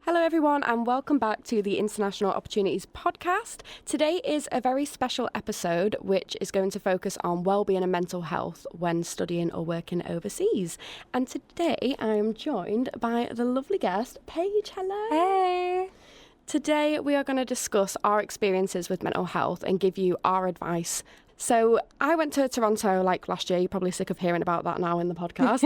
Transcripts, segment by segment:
Hello everyone and welcome back to the International Opportunities podcast. Today is a very special episode which is going to focus on wellbeing and mental health when studying or working overseas. And today I am joined by the lovely guest, Paige. Hello. Hey. Today we are going to discuss our experiences with mental health and give you our advice. So I went to Toronto last year. You're probably sick of hearing about that now in the podcast.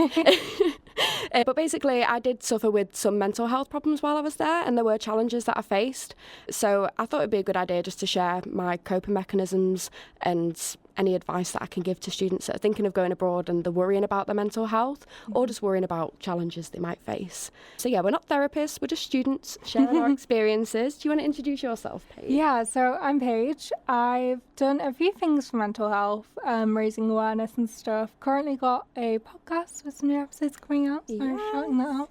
But basically, I did suffer with some mental health problems while I was there, and there were challenges that I faced. So I thought it'd be a good idea just to share my coping mechanisms and any advice that I can give to students that are thinking of going abroad and they're worrying about their mental health or just worrying about challenges they might face. So yeah, we're not therapists, we're just students sharing our experiences. Do you want to introduce yourself, Paige? Yeah, so I'm Paige. I've done a few things for mental health, raising awareness and stuff. Currently got a podcast with some new episodes coming out, so I'm shouting that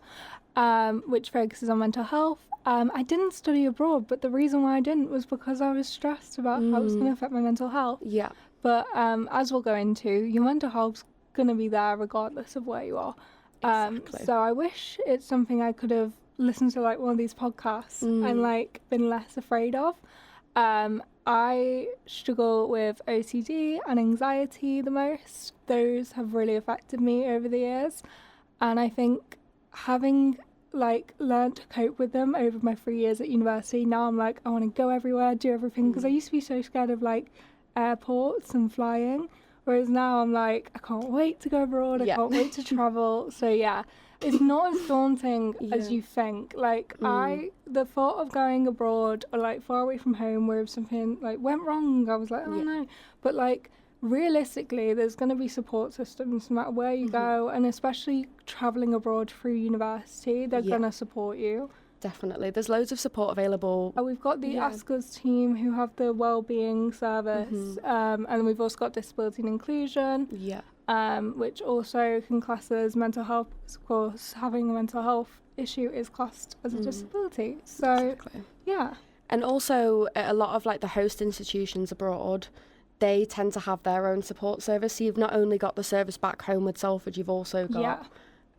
out, which focuses on mental health. I didn't study abroad, but the reason why I didn't was because I was stressed about how it was going to affect my mental health. Yeah. But as we'll go into, your mental health's going to be there regardless of where you are. Exactly. So I wish it's something I could have listened to one of these podcasts and been less afraid of. I struggle with OCD and anxiety the most. Those have really affected me over the years. And I think having learned to cope with them over my 3 years at university, now I'm I want to go everywhere, do everything, because I used to be so scared of airports and flying, whereas now I'm I can't wait to go abroad, I can't wait to travel. So yeah, it's not as daunting as you think. The thought of going abroad or far away from home where if something went wrong, I was no, but realistically there's going to be support systems no matter where you go, and especially traveling abroad through university, they're going to support you. Definitely. There's loads of support available. We've got the Ask Us team who have the Wellbeing service, and we've also got Disability and Inclusion, which also can class as mental health. Of course, having a mental health issue is classed as a disability. So, yeah. And also, a lot of the host institutions abroad, they tend to have their own support service. So you've not only got the service back home with Salford, you've also got...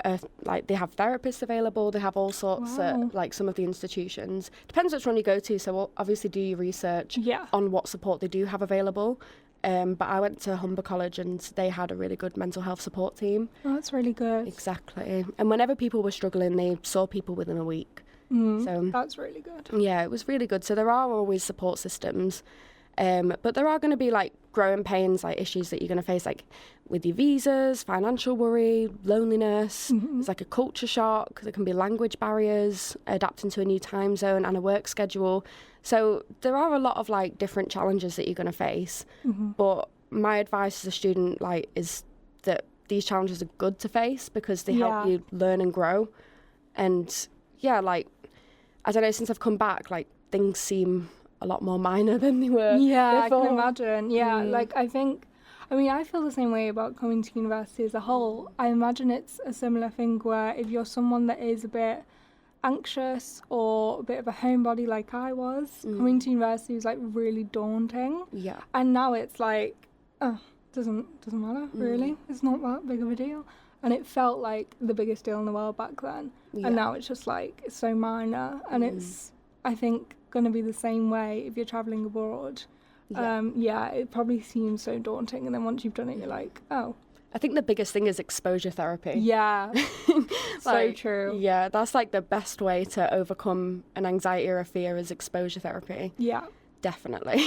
they have therapists available, they have all sorts at some of the institutions. Depends which one you go to, so we'll obviously do your research on what support they do have available. But I went to Humber College and they had a really good mental health support team. Oh, that's really good. Exactly. And whenever people were struggling, they saw people within a week. So that's really good. Yeah, it was really good. So there are always support systems. But there are going to be growing pains, issues that you're going to face with your visas, financial worry, loneliness. There's a culture shock. There can be language barriers, adapting to a new time zone and a work schedule. So there are a lot of different challenges that you're going to face. But my advice as a student is that these challenges are good to face because they help you learn and grow. And yeah, I don't know, since I've come back, things seem a lot more minor than they were before. I can imagine. I feel the same way about coming to university as a whole. I imagine it's a similar thing where if you're someone that is a bit anxious or a bit of a homebody like I was, coming to university was really daunting. Yeah. And now it's doesn't matter really. It's not that big of a deal. And it felt like the biggest deal in the world back then. Yeah. And now it's just it's so minor, and it's, I think, going to be the same way if you're traveling abroad. It probably seems so daunting, and then once you've done it, you're oh. I think the biggest thing is exposure therapy. Yeah. So true. Yeah, that's the best way to overcome an anxiety or a fear is exposure therapy. Yeah. Definitely.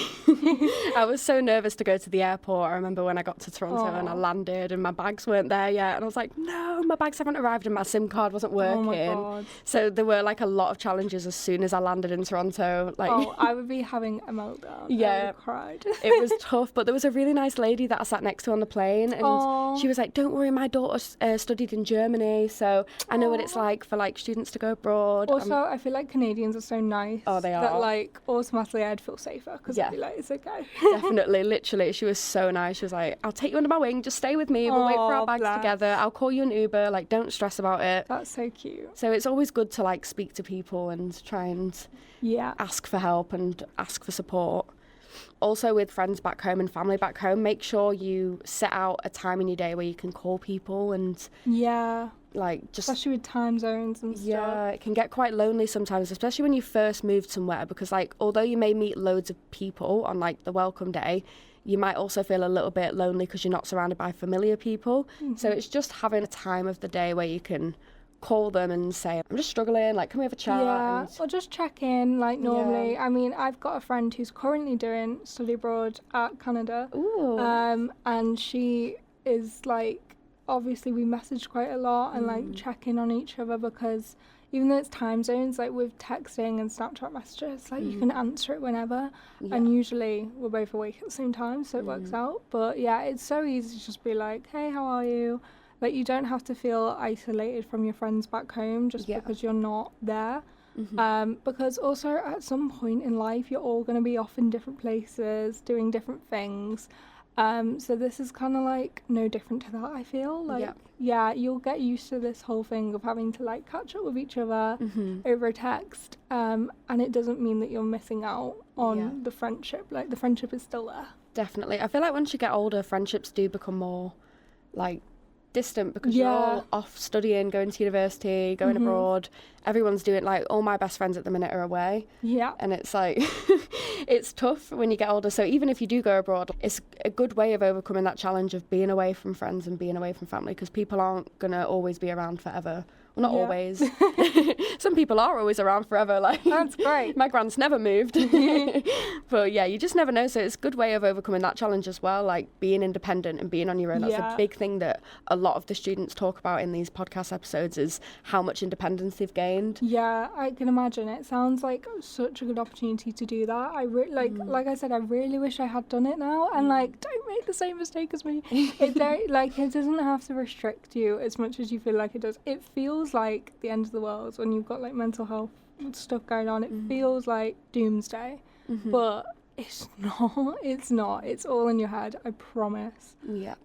I was so nervous to go to the airport. I remember when I got to Toronto and I landed and my bags weren't there yet, and I was no, my bags haven't arrived and my SIM card wasn't working. Oh my God. So there were a lot of challenges as soon as I landed in Toronto. I would be having a meltdown. Yeah. I would have cried. It was tough, but there was a really nice lady that I sat next to on the plane, and she was don't worry, my daughter studied in Germany, so I know what it's like for students to go abroad. Also, I feel Canadians are so nice. Oh, they are. That automatically I'd feel safer because I'd be it's okay. Definitely, literally, she was so nice. She was I'll take you under my wing, just stay with me, we'll wait for our bags together, I'll call you an Uber, don't stress about it. That's so cute. So it's always good to speak to people and try and ask for help and ask for support. Also with friends back home and family back home, make sure you set out a time in your day where you can call people and like just especially with time zones and stuff. Yeah, it can get quite lonely sometimes, especially when you first moved somewhere, because like although you may meet loads of people on like the welcome day, you might also feel a little bit lonely because you're not surrounded by familiar people. So it's just having a time of the day where you can call them and say, I'm just struggling, like, can we have a chat? Yeah, or just check in, like, normally. I mean, I've got a friend who's currently doing study abroad at Canada. Ooh. And she is, like, obviously we message quite a lot and, like, check in on each other, because even though it's time zones, like, with texting and Snapchat messages, like, you can answer it whenever. And usually we're both awake at the same time, so it works out. But, yeah, it's so easy to just be like, hey, how are you? Like, you don't have to feel isolated from your friends back home just because you're not there. Because also at some point in life, you're all going to be off in different places, doing different things. So this is kind of like no different to that, I feel. Like, you'll get used to this whole thing of having to like catch up with each other over a text. And it doesn't mean that you're missing out on the friendship. Like, the friendship is still there. Definitely. I feel like once you get older, friendships do become more like distant, because you're all off studying, going to university, going abroad. Everyone's doing, like, all my best friends at the minute are away. Yeah. And it's like, it's tough when you get older. So even if you do go abroad, it's a good way of overcoming that challenge of being away from friends and being away from family, because people aren't going to always be around forever. Well, not always. Some people are always around forever. Like, that's great. My grand's never moved. But yeah, you just never know. So it's a good way of overcoming that challenge as well, like being independent and being on your own. That's a big thing that a lot of the students talk about in these podcast episodes, is how much independence they've gained. Yeah, I can imagine. It sounds like such a good opportunity to do that. Like I said, I really wish I had done it now. And like, don't make the same mistake as me. It doesn't have to restrict you as much as you feel like it does. It feels like the end of the world when you've got like mental health stuff going on. It feels like doomsday, but it's not. It's all in your head, I promise.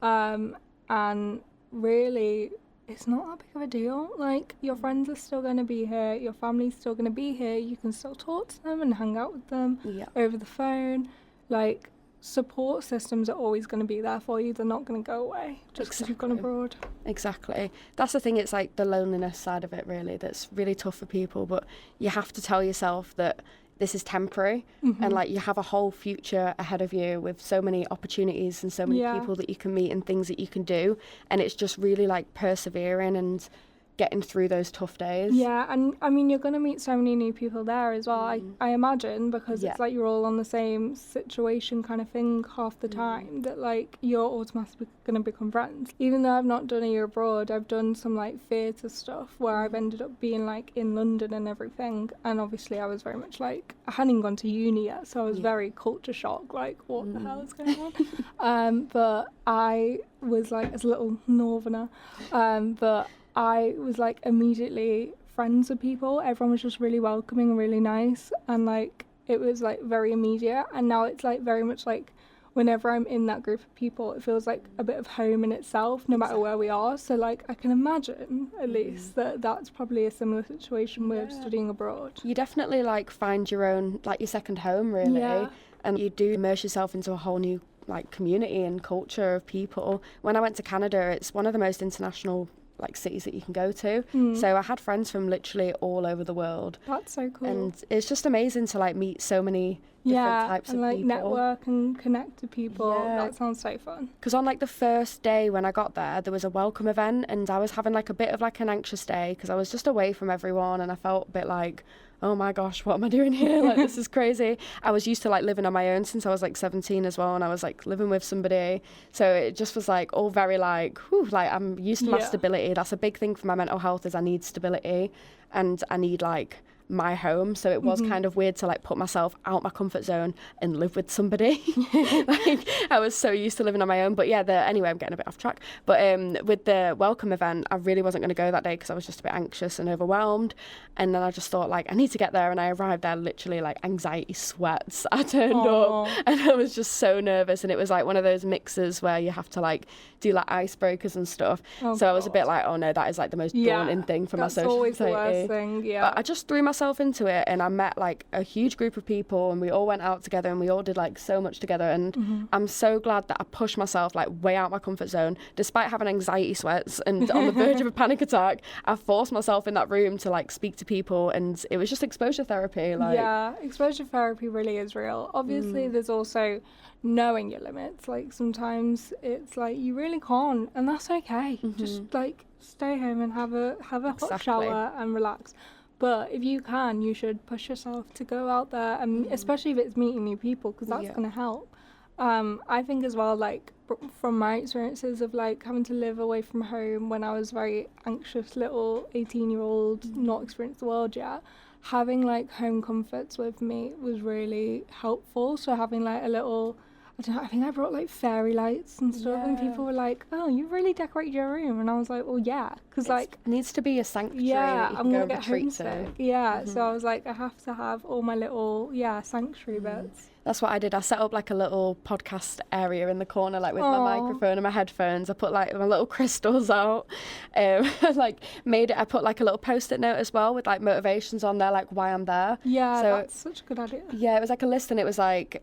And really, it's not that big of a deal. Like, your friends are still going to be here, your family's still going to be here, you can still talk to them and hang out with them over the phone. Like, support systems are always going to be there for you. They're not going to go away just because you've gone abroad. Exactly. That's the thing. It's like the loneliness side of it, really, that's really tough for people. But you have to tell yourself that this is temporary, and like, you have a whole future ahead of you with so many opportunities and so many people that you can meet and things that you can do. And it's just really like persevering and getting through those tough days. Yeah, and I mean, you're going to meet so many new people there as well, I imagine, because it's like you're all on the same situation kind of thing half the time, that like you're automatically going to become friends. Even though I've not done a year abroad, I've done some like theatre stuff where I've ended up being like in London and everything, and obviously I was very much like, I hadn't gone to uni yet, so I was very culture shocked, like what the hell is going on? But I was like, as a little northerner, but I was like immediately friends with people. Everyone was just really welcoming and really nice, and like it was like very immediate. And now it's like very much like whenever I'm in that group of people, it feels like a bit of home in itself, no matter where we are. So like, I can imagine at least that that's probably a similar situation with studying abroad. You definitely like find your own, like your second home, really, and you do immerse yourself into a whole new like community and culture of people. When I went to Canada, it's one of the most international like cities that you can go to. So I had friends from literally all over the world. That's so cool. And it's just amazing to like meet so many different types and of like people. Network and connect to people. That sounds so fun. Because on like the first day when I got there was a welcome event, and I was having like a bit of like an anxious day because I was just away from everyone, and I felt a bit like, oh my gosh, what am I doing here? Like, this is crazy. I was used to like living on my own since I was like 17 as well, and I was like living with somebody. So it just was like all very like, whew, like I'm used to my stability. That's a big thing for my mental health, is I need stability, and I need like my home. So it was kind of weird to like put myself out my comfort zone and live with somebody. Like, I was so used to living on my own. But yeah, anyway, I'm getting a bit off track. But with the welcome event, I really wasn't going to go that day because I was just a bit anxious and overwhelmed. And then I just thought like, I need to get there. And I arrived there literally like anxiety sweats. I turned up and I was just so nervous. And it was like one of those mixes where you have to like do like icebreakers and stuff. So I was a bit like, oh no, that is like the most daunting thing for my social anxiety. That's always the worst thing, But I just threw myself myself into it, and I met like a huge group of people, and we all went out together, and we all did like so much together. And I'm so glad that I pushed myself like way out my comfort zone, despite having anxiety sweats and on the verge of a panic attack. I forced myself in that room to like speak to people, and it was just exposure therapy. Like, yeah, exposure therapy really is real. Obviously, there's also knowing your limits. Like sometimes it's like you really can't, and that's okay. Just like stay home and have a hot shower and relax. But if you can, you should push yourself to go out there, and especially if it's meeting new people, because that's going to help. I think as well, like from my experiences of like having to live away from home when I was very anxious little 18-year-old, not experienced the world yet, having like home comforts with me was really helpful. So having like a little, I don't know, I think I brought like fairy lights and stuff, and people were like, oh, you really decorated your room. And I was like, well, yeah, because like it needs to be a sanctuary. Yeah, that you I'm can going go to get homesick. Yeah, so I was like, I have to have all my little, sanctuary bits. That's what I did. I set up like a little podcast area in the corner, like with my microphone and my headphones. I put like my little crystals out. Like I put like a little post-it note as well with like motivations on there, like why I'm there. Yeah, so, that's such a good idea. Yeah, it was like a list, and it was like,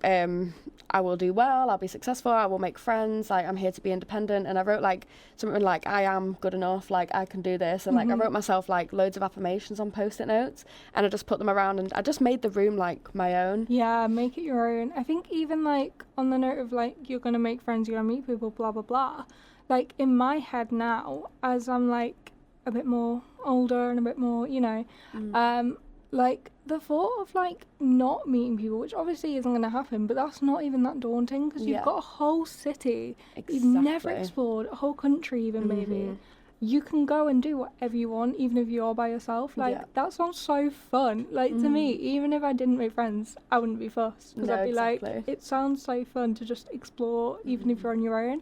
I will do well, I'll be successful, I will make friends, like I'm here to be independent. And I wrote like something like, I am good enough, like I can do this. And like I wrote myself like loads of affirmations on post-it notes, and I just put them around, and I just made the room like my own. Yeah, make it your own. I think even like on the note of like you're gonna make friends, you're gonna meet people, blah blah blah, like in my head now, as I'm like a bit more older and a bit more, like the thought of like not meeting people, which obviously isn't going to happen, but that's not even that daunting, because you've got a whole city you've never explored, a whole country even maybe. You can go and do whatever you want, even if you're by yourself. Like that sounds so fun. Like to me, even if I didn't make friends, I wouldn't be fussed, because I'd be like, it sounds so fun to just explore, even if you're on your own.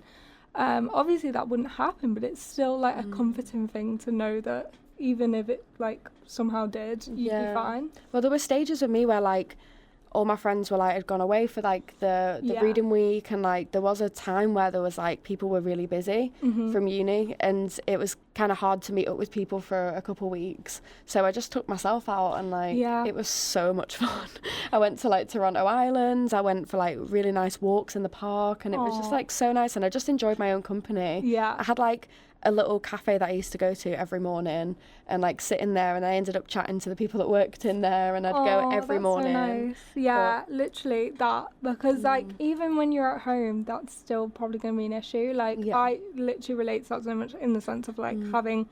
Obviously that wouldn't happen, but it's still like a comforting thing to know that even if it like somehow did, you'd be fine. Well, there were stages with me where like all my friends were like had gone away for like the reading week, and like there was a time where there was like people were really busy from uni, and it was kind of hard to meet up with people for a couple of weeks. So I just took myself out, and like it was so much fun. I went to like Toronto Island, I went for like really nice walks in the park, and it was just like so nice, and I just enjoyed my own company. I had like a little cafe that I used to go to every morning, and like sit in there, and I ended up chatting to the people that worked in there, and I'd go every morning. So nice. Yeah, literally that, because like even when you're at home, that's still probably going to be an issue. Like I literally relate to that so much, in the sense of like having,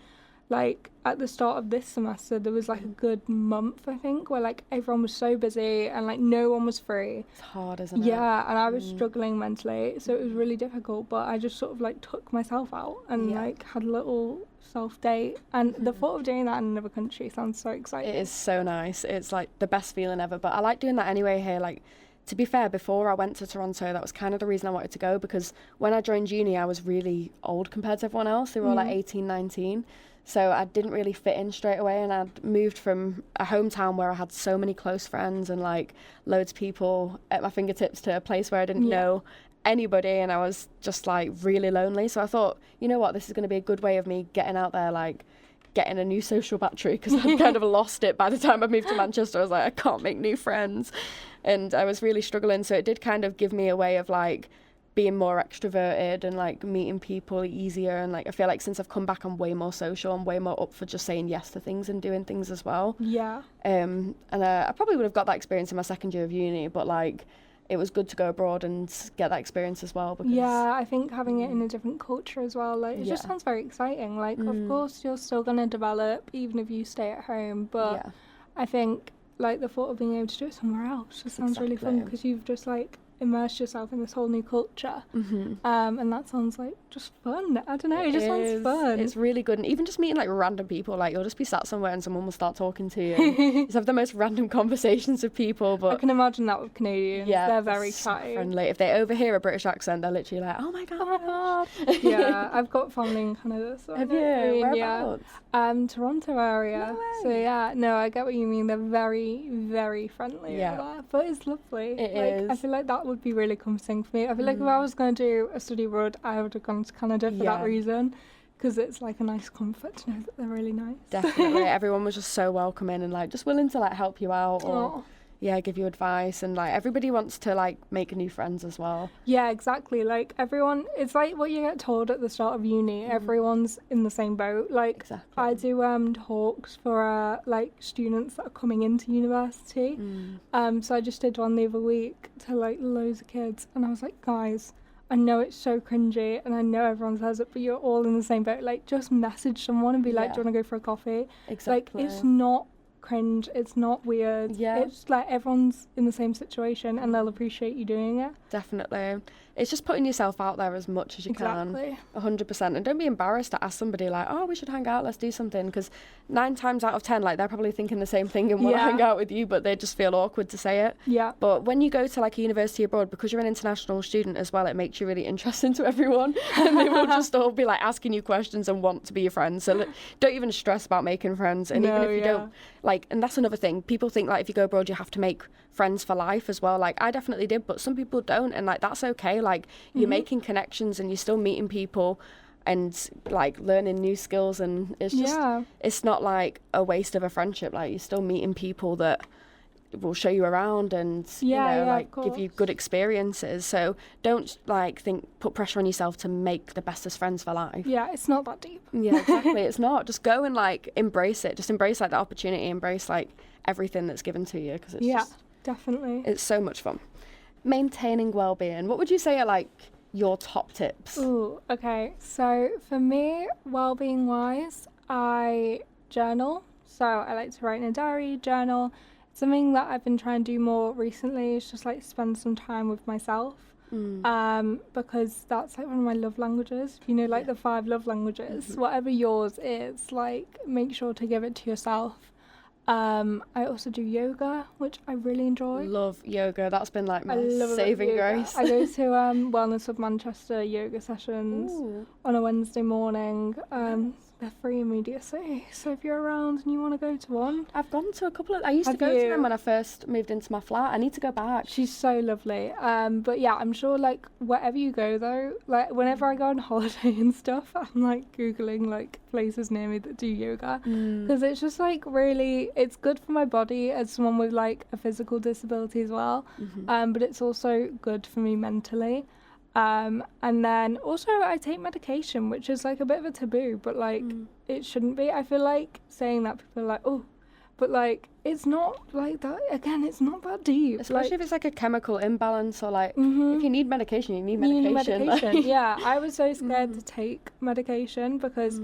like at the start of this semester there was like a good month, I think, where like everyone was so busy and like no one was free. It's hard, isn't it? Yeah, and I was struggling mentally, so it was really difficult, but I just sort of like took myself out and like had a little self-date, and the thought of doing that in another country sounds so exciting. It is so nice. It's like the best feeling ever, but I like doing that anyway here. Like, to be fair, before I went to Toronto, that was kind of the reason I wanted to go, because when I joined uni I was really old compared to everyone else. They were all like 18, 19. So I didn't really fit in straight away, and I'd moved from a hometown where I had so many close friends and like loads of people at my fingertips to a place where I didn't know anybody, and I was just like really lonely. So I thought, you know what, this is going to be a good way of me getting out there, like getting a new social battery, because I'd kind of lost it by the time I moved to Manchester. I was like, I can't make new friends, and I was really struggling. So it did kind of give me a way of like being more extroverted and like meeting people easier, and like I feel like since I've come back I'm way more social, I'm way more up for just saying yes to things and doing things as well. And I probably would have got that experience in my second year of uni, but like it was good to go abroad and get that experience as well, because I think having it in a different culture as well, like it just sounds very exciting. Like of course you're still going to develop even if you stay at home, but I think like the thought of being able to do it somewhere else just sounds really fun, because you've just like immerse yourself in this whole new culture, and that sounds like just fun. I don't know, it just sounds fun. It's really good, and even just meeting like random people, like you'll just be sat somewhere and someone will start talking to you, and just have the most random conversations with people. But I can imagine that with Canadians, they're very chatty, friendly. If they overhear a British accent, they're literally like, oh my god. Yeah, I've got family in Canada, so have you? Whereabouts? Toronto area. No way. So no, I get what you mean. They're very, very friendly. But it's lovely. It is. I feel like that would be really comforting for me. I feel like if I was going to do a study abroad, I would have gone to Canada for that reason, because it's like a nice comfort to know that they're really nice. Definitely. Everyone was just so welcoming and like just willing to like help you out or Oh. yeah, give you advice, and like everybody wants to like make new friends as well. Yeah, exactly. Like everyone, it's like what you get told at the start of uni. Everyone's in the same boat. Like Exactly. I do talks for like students that are coming into university. So I just did one the other week to like loads of kids, and I was like, guys, I know it's so cringy and I know everyone says it, but you're all in the same boat. Like just message someone and be like, do you want to go for a coffee? Exactly. Like it's not cringe, it's not weird. It's like everyone's in the same situation and they'll appreciate you doing it. Definitely. It's just putting yourself out there as much as you can. 100%. And don't be embarrassed to ask somebody like, oh, we should hang out, let's do something, because 9 times out of 10 like they're probably thinking the same thing and want to hang out with you, but they just feel awkward to say it. But when you go to like a university abroad, because you're an international student as well, it makes you really interesting to everyone and they will just all be like asking you questions and want to be your friends. So don't even stress about making friends. And even if you don't like, and that's another thing, people think like if you go abroad you have to make friends for life as well. Like I definitely did, but some people don't, and like that's okay. Like you're making connections and you're still meeting people and like learning new skills, and it's just it's not like a waste of a friendship. Like you're still meeting people that will show you around and you know, like give you good experiences. So don't like put pressure on yourself to make the bestest friends for life. It's not that deep. Exactly. It's not. Just go and like embrace it. Just embrace like the opportunity, embrace like everything that's given to you, because it's just definitely, it's so much fun. Maintaining well-being, what would you say are like your top tips? Ooh, okay, so for me, well-being wise, I journal. So I like to write in a diary, journal. Something that I've been trying to do more recently is just like spend some time with myself, because that's like one of my love languages. You know, like the 5 love languages, whatever yours is, like make sure to give it to yourself. I also do yoga, which I really enjoy. Love yoga. That's been like my saving grace. I go to Wellness of Manchester yoga sessions on a Wednesday morning. They're free immediately, so if you're around and you want to go to one. I've gone to a couple of, I used to go to them when I first moved into my flat. I need to go back. She's so lovely. But yeah, I'm sure like wherever you go though, like whenever I go on holiday and stuff, I'm like Googling like places near me that do yoga, because it's just like really, it's good for my body as someone with like a physical disability as well, but it's also good for me mentally. And then also I take medication, which is like a bit of a taboo, but like it shouldn't be. I feel like saying that people are like, oh, but like it's not like that. Again, it's not that deep. Especially if it's like a chemical imbalance or like if you need medication, you need medication. You need medication. Like. Yeah, I was so scared to take medication because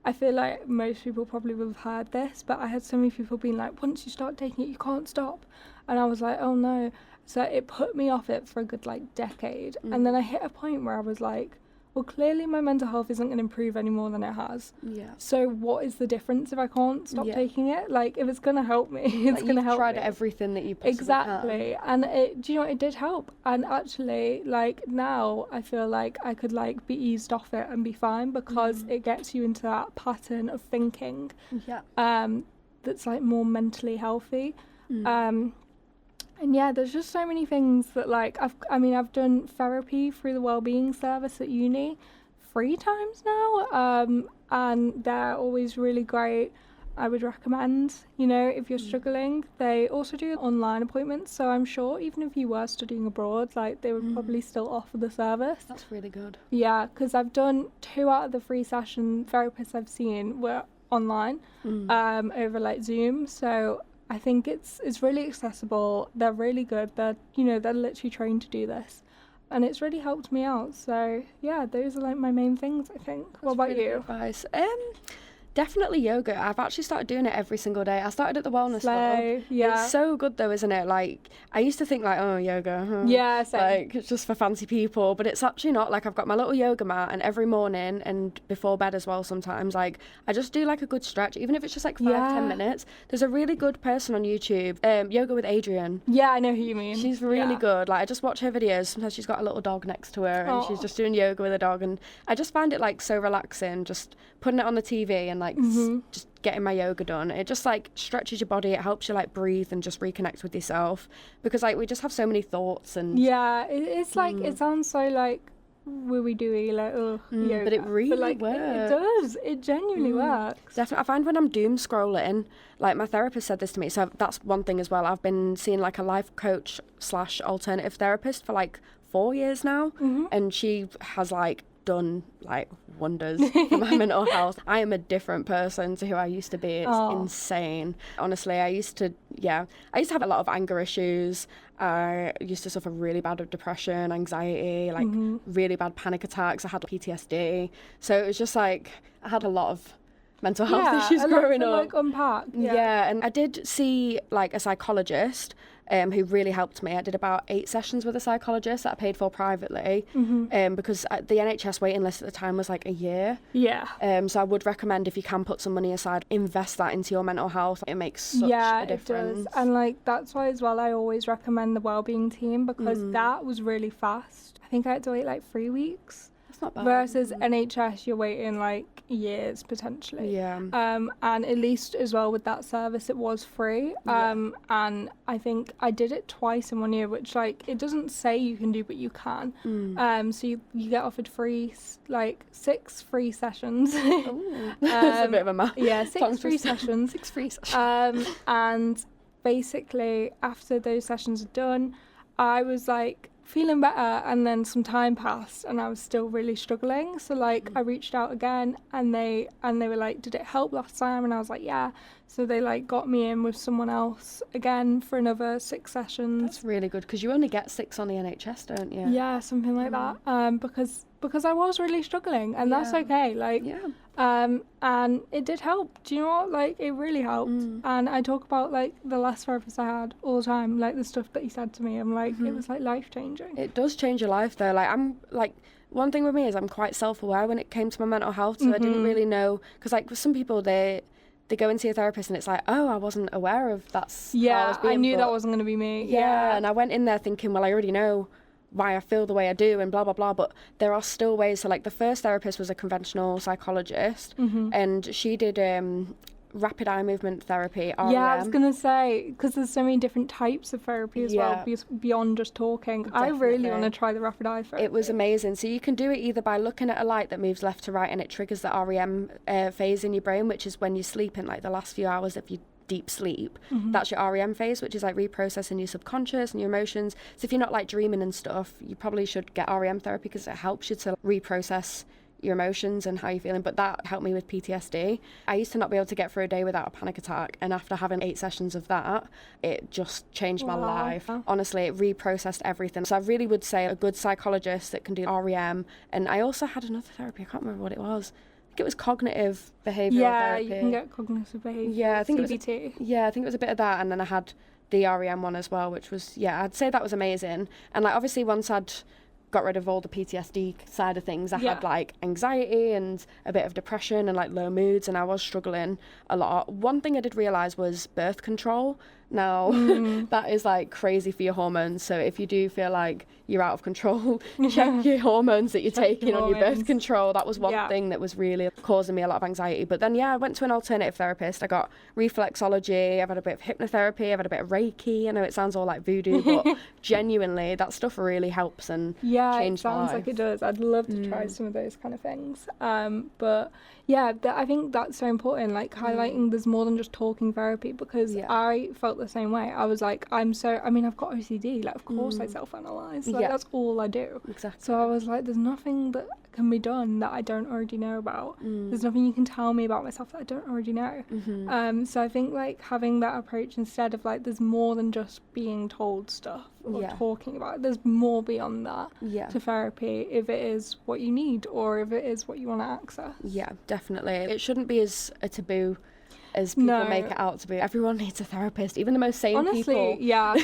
I feel like most people probably would have heard this, but I had so many people being like, once you start taking it, you can't stop. And I was like, oh no. So it put me off it for a good like decade. And then I hit a point where I was like, well, clearly my mental health isn't going to improve any more than it has. So what is the difference if I can't stop taking it? Like if it's going to help me, it's going to help me. You've tried everything that you possibly can. And do you know what, it did help. And actually like now I feel like I could like be eased off it and be fine, because it gets you into that pattern of thinking that's like more mentally healthy. And yeah, there's just so many things that like I've done therapy through the Wellbeing service at uni 3 times now, and they're always really great. I would recommend, you know, if you're struggling. They also do online appointments, so I'm sure even if you were studying abroad, like they would probably still offer the service. That's really good. Yeah, because I've done 2 out of the 3 session therapists I've seen were online, over like Zoom. So I think it's really accessible. They're really good. They're literally trained to do this, and it's really helped me out. So yeah, those are like my main things, I think. What about you? Advice. Definitely yoga. I've actually started doing it every single day. I started at the wellness club. Yeah. It's so good though, isn't it? Like I used to think like, oh, yoga. Yeah, same. Like it's just for fancy people, but it's actually not. Like I've got my little yoga mat, and every morning and before bed as well sometimes, like I just do like a good stretch, even if it's just like 5-10 minutes. There's a really good person on YouTube, Yoga with Adrian. Yeah, I know who you mean. She's really good. Like I just watch her videos. Sometimes she's got a little dog next to her and she's just doing yoga with a dog, and I just find it like so relaxing, just putting it on the TV and like just getting my yoga done. It just like stretches your body. It helps you like breathe and just reconnect with yourself, because like we just have so many thoughts and it's like it sounds so like wooey-dooey, like, yoga. But it really like, works. It does. It genuinely works. Definitely. I find when I'm doom scrolling, like my therapist said this to me, so that's one thing as well. I've been seeing like a life coach / alternative therapist for like 4 years now, and she has like done like wonders for my mental health. I am a different person to who I used to be. It's insane. Honestly, I used to have a lot of anger issues. I used to suffer really bad with depression, anxiety, like really bad panic attacks. I had PTSD. So it was just like I had a lot of mental health issues growing up. Like unpack. Yeah, and I did see like a psychologist who really helped me. I did about 8 sessions with a psychologist that I paid for privately because the NHS waiting list at the time was like a year. Yeah. So I would recommend, if you can put some money aside, invest that into your mental health. It makes such a difference. It does. And like that's why as well I always recommend the Wellbeing team, because that was really fast. I think I had to wait like 3 weeks. That's not bad. Versus NHS, you're waiting like years potentially. Yeah. And at least as well with that service, it was free. And I think I did it twice in 1 year, which like it doesn't say you can do, but you can. So you get offered free, like 6 free sessions. That's a bit of a math. Yeah, 6 free sessions. 6 free sessions. And basically after those sessions are done, I was like feeling better, and then some time passed and I was still really struggling. So like I reached out again, and they were like, did it help last time? And I was like, yeah. So they like got me in with someone else again for another 6 sessions. That's really good, because you only get 6 on the NHS, don't you? Yeah, something like that. Because I was really struggling, and that's okay. Like, and it did help. Do you know what? Like, it really helped. And I talk about like the last therapist I had all the time, like the stuff that he said to me. I'm like, it was like life changing. It does change your life though. Like, I'm like, one thing with me is I'm quite self-aware when it came to my mental health. So I didn't really know, because like with some people they go and see a therapist and it's like, oh, I wasn't aware of that's how I was being, I knew that wasn't going to be me. Yeah, and I went in there thinking, well, I already know why I feel the way I do and blah blah blah, but there are still ways. So like the first therapist was a conventional psychologist, and she did rapid eye movement therapy, REM. Yeah, I was gonna say, because there's so many different types of therapy as well, beyond just talking. Definitely. I really want to try the rapid eye therapy. It was amazing. So you can do it either by looking at a light that moves left to right and it triggers the REM phase in your brain, which is when you sleep in like the last few hours of your deep sleep. That's your REM phase, which is like reprocessing your subconscious and your emotions. So if you're not like dreaming and stuff, you probably should get REM therapy, because it helps you to reprocess your emotions and how you're feeling. But that helped me with PTSD. I used to not be able to get through a day without a panic attack, and after having 8 sessions of that, it just changed my life. Honestly, it reprocessed everything. So I really would say a good psychologist that can do REM. And I also had another therapy, I can't remember what it was. I think it was cognitive behavioural therapy. Yeah, you can get cognitive behaviour. Yeah, I think CBT. I think it was a bit of that, and then I had the REM one as well, which was, I'd say that was amazing. And like obviously once I'd got rid of all the PTSD side of things, I had like anxiety and a bit of depression and like low moods, and I was struggling a lot. One thing I did realise was birth control. Now that is like crazy for your hormones, so if you do feel like you're out of control, check your hormones that you're taking on your birth control. That was one thing that was really causing me a lot of anxiety. But then I went to an alternative therapist. I got reflexology, I've had a bit of hypnotherapy, I've had a bit of Reiki. I know it sounds all like voodoo, but genuinely that stuff really helps and changed my life. It sounds like it does. I'd love to try some of those kind of things. But yeah, I think that's so important, like highlighting there's more than just talking therapy, because I felt the same way. I was like, I've got OCD, like of course I self-analyse, like that's all I do. Exactly. So I was like, there's nothing that can be done that I don't already know about. There's nothing you can tell me about myself that I don't already know. So I think like having that approach instead of like there's more than just being told stuff or talking about it. There's more beyond that to therapy, if it is what you need or if it is what you want to access. Yeah, definitely. It shouldn't be as a taboo as people make it out to be. Everyone needs a therapist, even the most sane people. Honestly, yeah,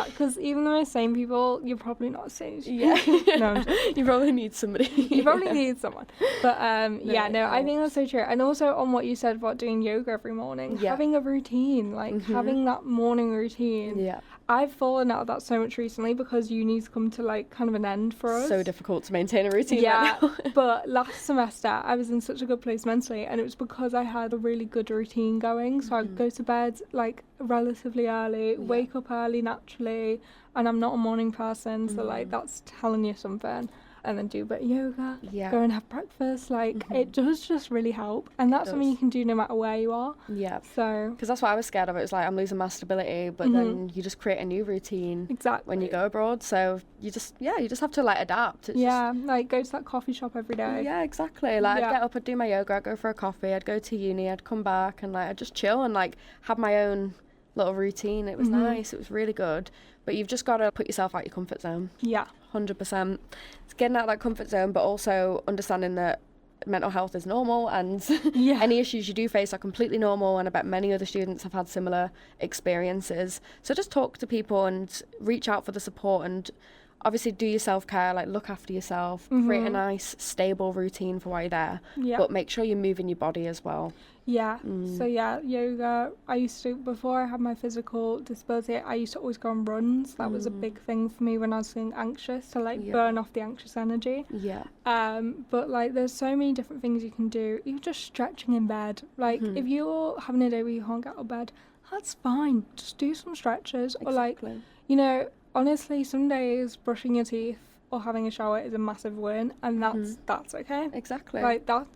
because even the most sane people, you're probably not sane. Yeah. No, you probably need somebody. You probably need someone. But I think that's so true. And also on what you said about doing yoga every morning, having a routine, like having that morning routine. Yeah. I've fallen out of that so much recently because uni's come to like kind of an end for us. So difficult to maintain a routine right now. But last semester I was in such a good place mentally, and it was because I had a really good routine going. So I'd go to bed like relatively early, wake up early naturally, and I'm not a morning person, so like that's telling you something. and then do a bit of yoga, Yeah. go and have breakfast. Like, it does just really help. And that's something you can do no matter where you are. Yeah. So, Because that's what I was scared of. It was like, I'm losing my stability, but then you just create a new routine exactly. when you go abroad. So you just have to like adapt. It's like go to that coffee shop every day. Yeah, exactly. Like I'd get up, I'd do my yoga, I'd go for a coffee, I'd go to uni, I'd come back and like I'd just chill and like have my own little routine. It was nice. It was really good. But you've just got to put yourself out your comfort zone. Yeah. 100%. It's getting out of that comfort zone, but also understanding that mental health is normal and any issues you do face are completely normal, and I bet many other students have had similar experiences. So just talk to people and reach out for the support, and obviously do your self-care, like look after yourself, create a nice stable routine for while you're there, but make sure you're moving your body as well. So yoga, I used to, before I had my physical disability, I used to always go on runs. That was a big thing for me when I was feeling anxious, to like burn off the anxious energy. But like there's so many different things you can do. Even just stretching in bed, like if you're having a day where you can't get out of bed, that's fine, just do some stretches. Or like, you know, honestly, some days brushing your teeth or having a shower is a massive win, and that's okay. Exactly. Like that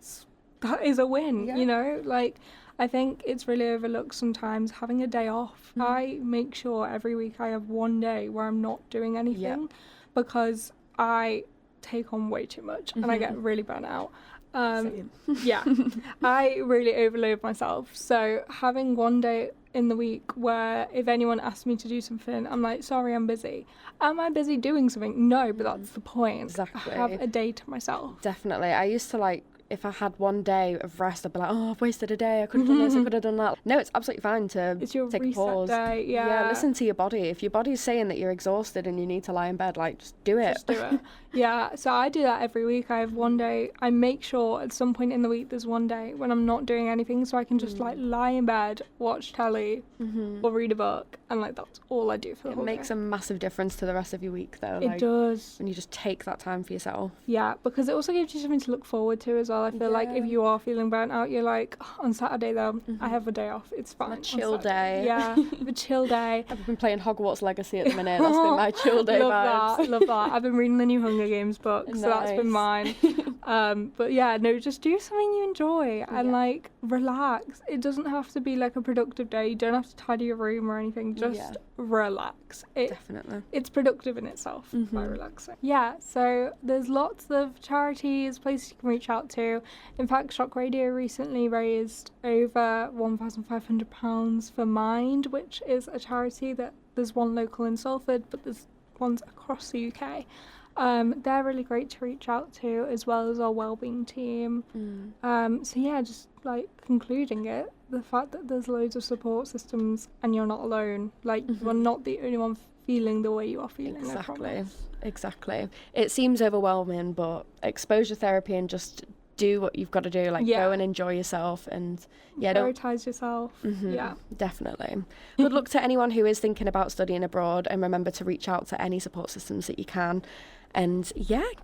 is a win, you know? Like, I think it's really overlooked sometimes, having a day off. I make sure every week I have one day where I'm not doing anything because I take on way too much and I get really burnt out. I really overload myself. So having one day in the week where if anyone asks me to do something, I'm like, sorry, I'm busy. Am I busy doing something? No, but that's the point. Exactly. I have a day to myself. Definitely. I used to like, if I had one day of rest, I'd be like, oh, I've wasted a day. I could have done this, I could have done that. No, it's absolutely fine to It's your take a reset pause. day, Yeah, listen to your body. If your body's saying that you're exhausted and you need to lie in bed, like, just do it. Just do it. Yeah, so I do that every week. I have one day, I make sure at some point in the week there's one day when I'm not doing anything, so I can just like lie in bed, watch telly or read a book, and like that's all I do for the whole day. It makes a massive difference to the rest of your week though. It does. When you just take that time for yourself. Yeah, because it also gives you something to look forward to as well. I feel like if you are feeling burnt out, you're like, oh, on Saturday though, I have a day off, it's fine. A chill day. Yeah, a chill day. I've been playing Hogwarts Legacy at the minute. That's been my chill day vibes. Love that. I've been reading the new Hunger Games book, so that's been mine. But yeah, no, just do something you enjoy and like relax. It doesn't have to be like a productive day. You don't have to tidy your room or anything. Just relax. Definitely. It's productive in itself by relaxing. Yeah, so there's lots of charities, places you can reach out to. In fact, Shock Radio recently raised over £1,500 for Mind, which is a charity that there's one local in Salford, but there's ones across the UK. They're really great to reach out to, as well as our Wellbeing team. So yeah, just like concluding it, the fact that there's loads of support systems and you're not alone, like you're not the only one feeling the way you are feeling. Exactly. It seems overwhelming, but exposure therapy and just do what you've got to do, like go and enjoy yourself and prioritize yourself. Definitely. Good luck to anyone who is thinking about studying abroad, and remember to reach out to any support systems that you can. And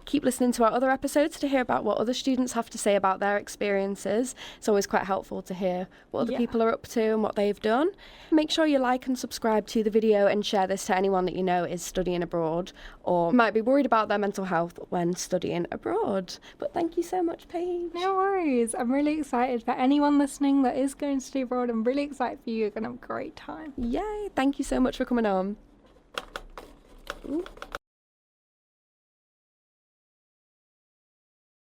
keep listening to our other episodes to hear about what other students have to say about their experiences. It's always quite helpful to hear what other people are up to and what they've done. Make sure you like and subscribe to the video and share this to anyone that you know is studying abroad or might be worried about their mental health when studying abroad. But thank you so much, Paige. No worries. I'm really excited for anyone listening that is going to study abroad. I'm really excited for you. You're going to have a great time. Yay. Thank you so much for coming on. Ooh.